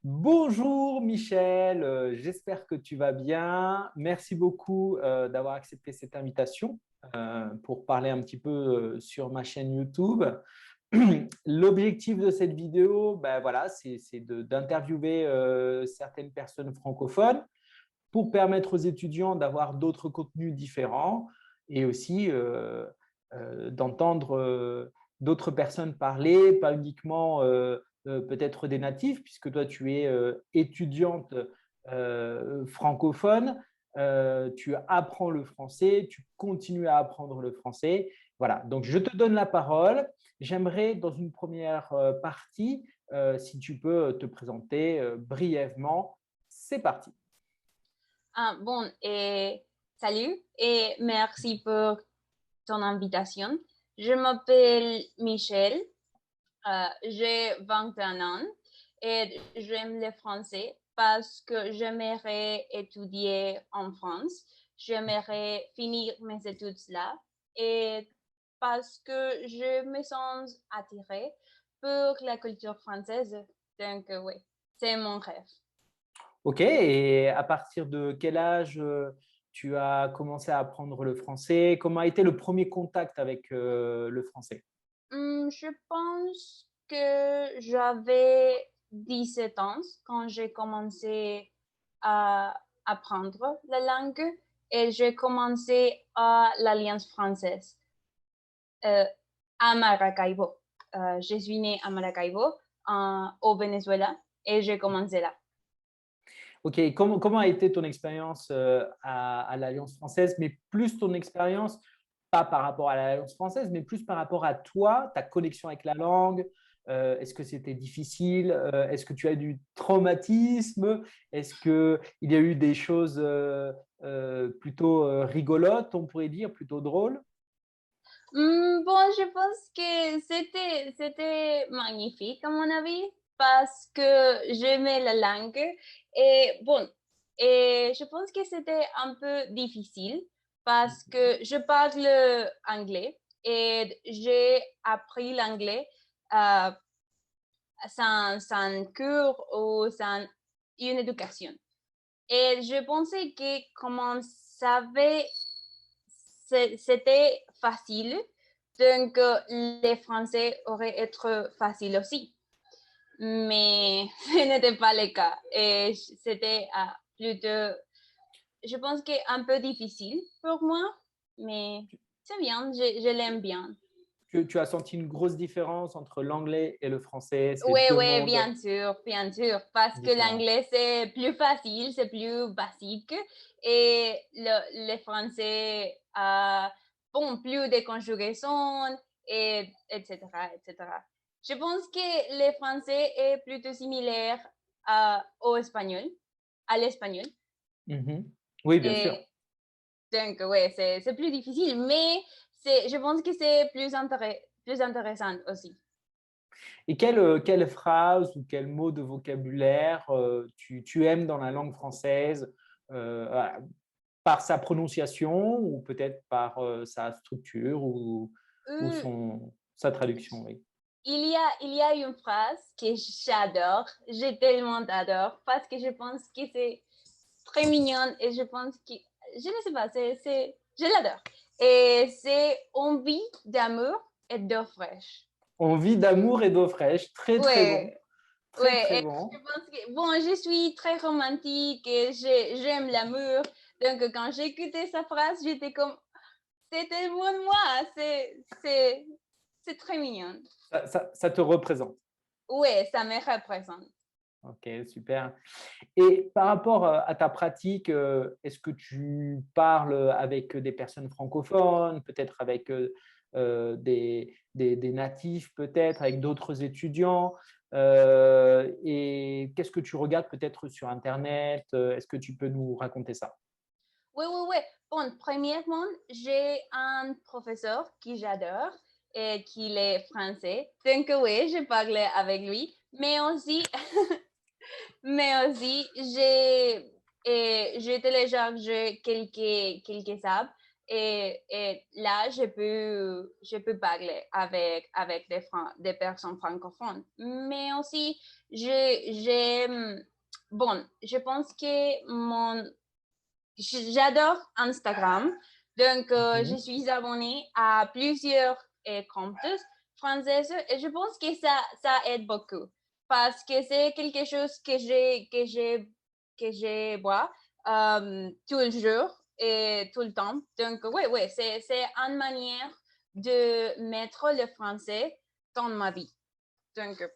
Bonjour Michel, j'espère que tu vas bien. Merci beaucoup d'avoir accepté cette invitation pour parler un petit peu sur ma chaîne YouTube. L'objectif de cette vidéo, ben voilà, c'est d'interviewer certaines personnes francophones pour permettre aux étudiants d'avoir d'autres contenus différents et aussi d'entendre d'autres personnes parler, pas uniquement peut-être des natifs, puisque toi tu es étudiante francophone, tu apprends le français, tu continues à apprendre le français. Voilà, donc je te donne la parole. J'aimerais dans une première partie, si tu peux te présenter brièvement. C'est parti. Bon, et salut et merci pour ton invitation. Je m'appelle Michel, j'ai 21 ans et j'aime le français parce que j'aimerais étudier en France. J'aimerais finir mes études là et parce que je me sens attirée pour la culture française. Donc, oui, c'est mon rêve. Ok, et à partir de quel âge tu as commencé à apprendre le français? Comment a été le premier contact avec le français? Je pense que j'avais 17 ans quand j'ai commencé à apprendre la langue et j'ai commencé à l'Alliance française euh, à Maracaibo. Je suis née à Maracaibo, au Venezuela, et j'ai commencé là. Ok, comment a été ton expérience à l'Alliance française, mais plus ton expérience, pas par rapport à l'Alliance française, mais plus par rapport à toi, ta connexion avec la langue. Est-ce que c'était difficile? Est-ce que tu as eu du traumatisme? Est-ce qu'il y a eu des choses plutôt rigolotes, on pourrait dire, plutôt drôles? Bon, je pense que c'était magnifique à mon avis parce que j'aimais la langue et bon, et je pense que c'était un peu difficile parce que je parle anglais et j'ai appris l'anglais euh, sans cours ou sans une éducation. Et je pensais que comme c'était facile, donc les Français auraient être facile aussi. Mais ce n'était pas le cas. Et c'était plutôt, je pense qu'un peu difficile pour moi, mais c'est bien, je l'aime bien. Tu as senti une grosse différence entre l'anglais et le français? C'est Oui, deux oui, mondes bien sûr, parce que différents. l'anglais c'est plus facile, c'est plus basique et le français a bon, plus de conjugaisons et etc., etc. Je pense que le français est plutôt similaire au espagnol, à l'espagnol. Mhm. Oui, bien sûr. Et donc, oui, c'est plus difficile, mais je pense que c'est plus intéressant aussi. Et quelle phrase ou quel mot de vocabulaire tu aimes dans la langue française par sa prononciation ou peut-être par sa structure ou Euh, sa traduction, oui. il y a une phrase que j'adore, je tellement adore, parce que je pense que c'est très mignonne et je pense que, je ne sais pas, je l'adore. Et c'est envie d'amour et d'eau fraîche. On vit d'amour et d'eau fraîche. Très, très bon. Ouais, Très, ouais, très et je bon. pense que, bon, je suis très romantique et j'aime l'amour. Donc, quand j'écoutais sa phrase, j'étais comme, c'est tellement moi, c'est très mignon. Ça te représente. Ouais, ça me représente. Ok, super. Et par rapport à ta pratique, est-ce que tu parles avec des personnes francophones, peut-être avec des natifs, peut-être avec d'autres étudiants? Et qu'est-ce que tu regardes peut-être sur Internet? Est-ce que tu peux nous raconter ça? Oui, oui, oui. Bon, premièrement, j'ai un professeur qui j'adore et qui est français. Donc, oui, je parlais avec lui. Mais aussi, je télécharge quelques apps et là, je peux parler avec des personnes francophones. Mais aussi, Je pense que j'adore Instagram. Donc, je suis abonnée à plusieurs comptes françaises et je pense que ça aide beaucoup parce que c'est quelque chose que je vois tout le jour et tout le temps. Donc, oui, c'est une manière de mettre le français dans ma vie. Donc,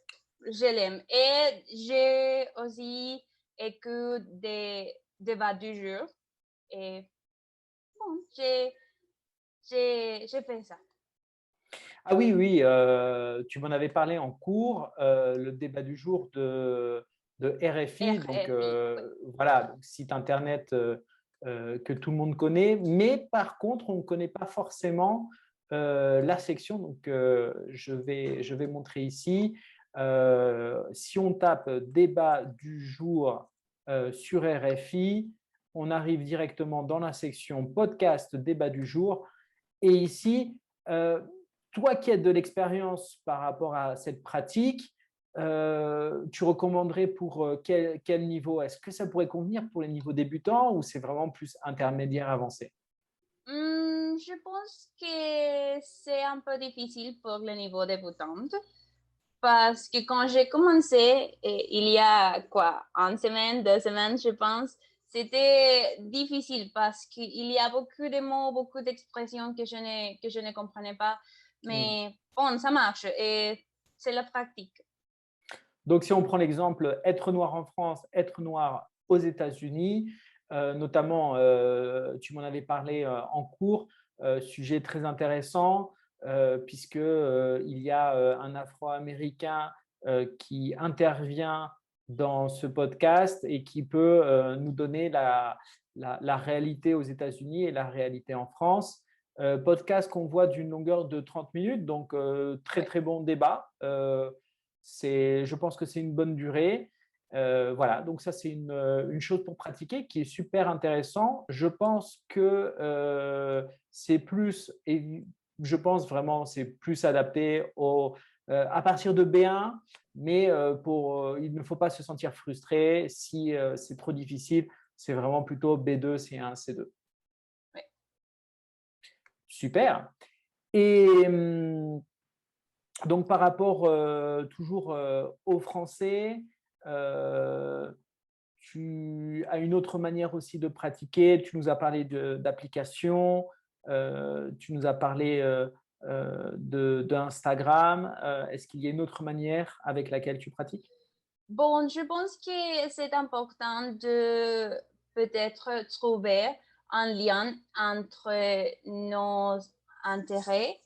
je l'aime. Et j'ai aussi écouté des débats du jour. Et bon, j'ai fait ça. Ah oui, oui, tu m'en avais parlé en cours, le débat du jour de RFI, donc RFI, oui. voilà, donc site internet que tout le monde connaît, mais par contre, on ne connaît pas forcément la section, donc je vais montrer ici. Si on tape débat du jour sur RFI, on arrive directement dans la section podcast débat du jour. Et ici, toi qui as de l'expérience par rapport à cette pratique, tu recommanderais pour quel niveau? Est-ce que ça pourrait convenir pour les niveaux débutants ou c'est vraiment plus intermédiaire avancé? Je pense que c'est un peu difficile pour le niveau débutante parce que quand j'ai commencé, il y a quoi, une semaine, 2 semaines, je pense, c'était difficile parce qu'il y a beaucoup de mots, beaucoup d'expressions que je ne comprenais pas. Oui. Mais bon, ça marche et c'est la pratique. Donc, si on prend l'exemple être noir en France, être noir aux États-Unis, notamment, tu m'en avais parlé en cours, sujet très intéressant, puisque il y a un Afro-Américain qui intervient dans ce podcast et qui peut nous donner la réalité aux États-Unis et la réalité en France. Podcast qu'on voit d'une longueur de 30 minutes, donc très, très bon débat. Je pense que c'est une bonne durée. Voilà, donc ça, c'est une chose pour pratiquer qui est super intéressant. Je pense que c'est plus, et je pense vraiment, c'est plus adapté à partir de B1, mais il ne faut pas se sentir frustré si c'est trop difficile. C'est vraiment plutôt B2, C1, C2. Ouais. Super. Et donc, par rapport toujours au français, euh, tu as une autre manière aussi de pratiquer. Tu nous as parlé d'applications, tu nous as parlé d'Instagram. Est-ce qu'il y a une autre manière avec laquelle tu pratiques? Bon, je pense que c'est important de peut-être trouver un lien entre nos intérêts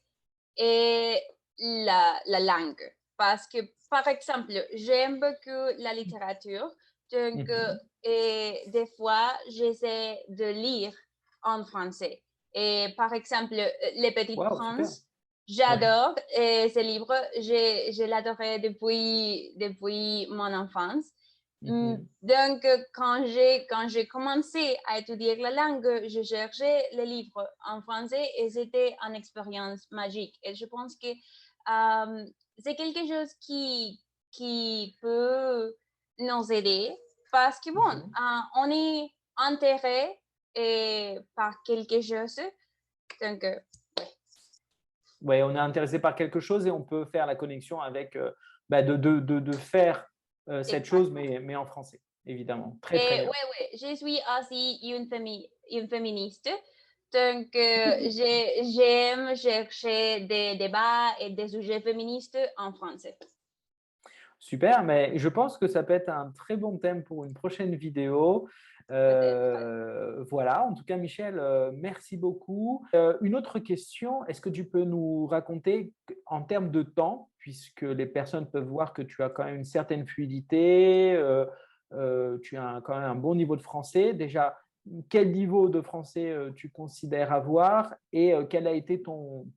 et la langue. Parce que, par exemple, j'aime beaucoup la littérature, donc Mhm. et des fois, j'essaie de lire en français. Et par exemple, Les Petites Waouh, super. Princes, Ouais. j'adore ce livre, je l'adorais depuis mon enfance. Mhm. Donc, quand j'ai commencé à étudier la langue, je cherchais les livres en français et c'était une expérience magique. Et je pense que c'est quelque chose qui peut nous aider parce que, bon, Mhm. on est intéressé par quelque chose. Donc, Ouais, on est intéressé par quelque chose et on peut faire la connexion avec de faire cette chose, exactement. mais en français, évidemment. Très, très Et bien. ouais, je suis aussi une féministe. Donc, j'aime chercher des débats et des sujets féministes en français. Super, mais je pense que ça peut être un très bon thème pour une prochaine vidéo. Peut-être. Voilà, en tout cas, Michel, merci beaucoup. Une autre question, est-ce que tu peux nous raconter en termes de temps, puisque les personnes peuvent voir que tu as quand même une certaine fluidité, tu as quand même un bon niveau de français. Déjà, quel niveau de français tu considères avoir et quel a été ton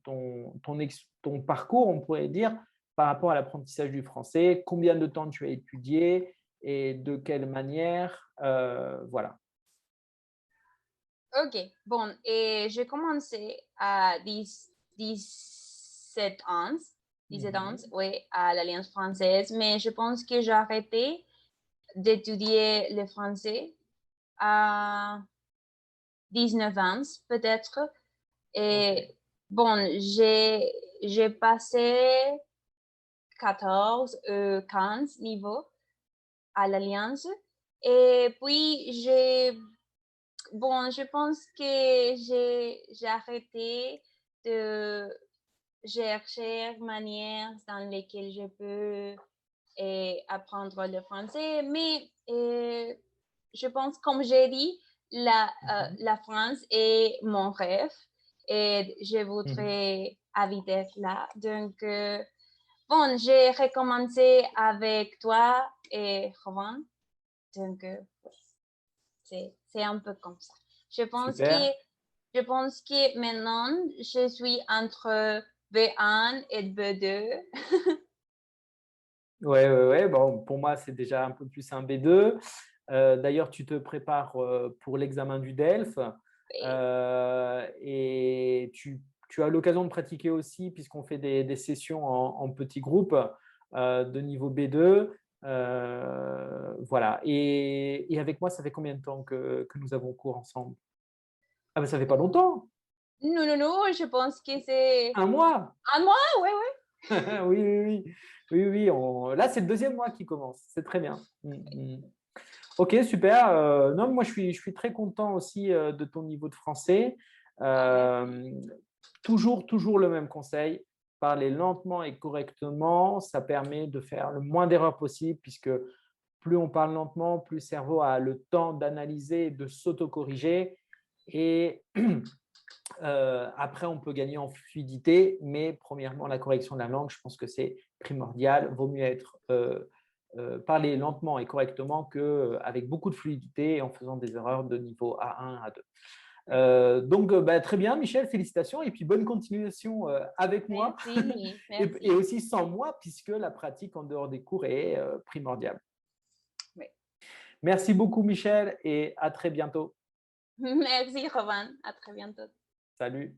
parcours, on pourrait dire, par rapport à l'apprentissage du français, combien de temps tu as étudié et de quelle manière, voilà. Ok, bon, et j'ai commencé à 17 ans. dissidente, oui, à l'Alliance française, mais je pense que j'ai arrêté d'étudier le français à 19 ans, peut-être. Et bon, j'ai passé 14 ou 15 niveaux à l'Alliance. Et puis, je pense que j'ai arrêté de chercher manières dans lesquelles je peux apprendre le français. Mais je pense, comme j'ai dit, la France est mon rêve et je voudrais habiter là. Donc, j'ai recommencé avec toi et Rowan. Donc, c'est un peu comme ça. Super. Je pense que maintenant, je suis entre B1 et B2. Ouais, ouais, ouais. Bon, pour moi, c'est déjà un peu plus un B2. D'ailleurs, tu te prépares pour l'examen du DELF et tu as l'occasion de pratiquer aussi, puisqu'on fait des sessions en petits groupes de niveau B2. Voilà. Et avec moi, ça fait combien de temps que nous avons cours ensemble? Ah, ben ça fait pas longtemps. Non, non, non, je pense que c'est Un mois. un mois, oui, oui. Oui, oui, oui. Oui, oui, là, c'est le deuxième mois qui commence. C'est très bien. Ok, super. Non, moi, je suis très content aussi de ton niveau de français. Euh, toujours le même conseil. Parler lentement et correctement, ça permet de faire le moins d'erreurs possible, puisque plus on parle lentement, plus le cerveau a le temps d'analyser et de s'auto-corriger. Et après, on peut gagner en fluidité, mais premièrement, la correction de la langue, je pense que c'est primordial. Vaut mieux parler lentement et correctement qu'avec beaucoup de fluidité et en faisant des erreurs de niveau A1, A2. Donc, très bien, Michel, félicitations et puis bonne continuation avec moi Merci, et merci. aussi sans moi, puisque la pratique en dehors des cours est primordiale. Oui. Merci beaucoup, Michel, et à très bientôt. Merci, Rowan. À très bientôt. Salut.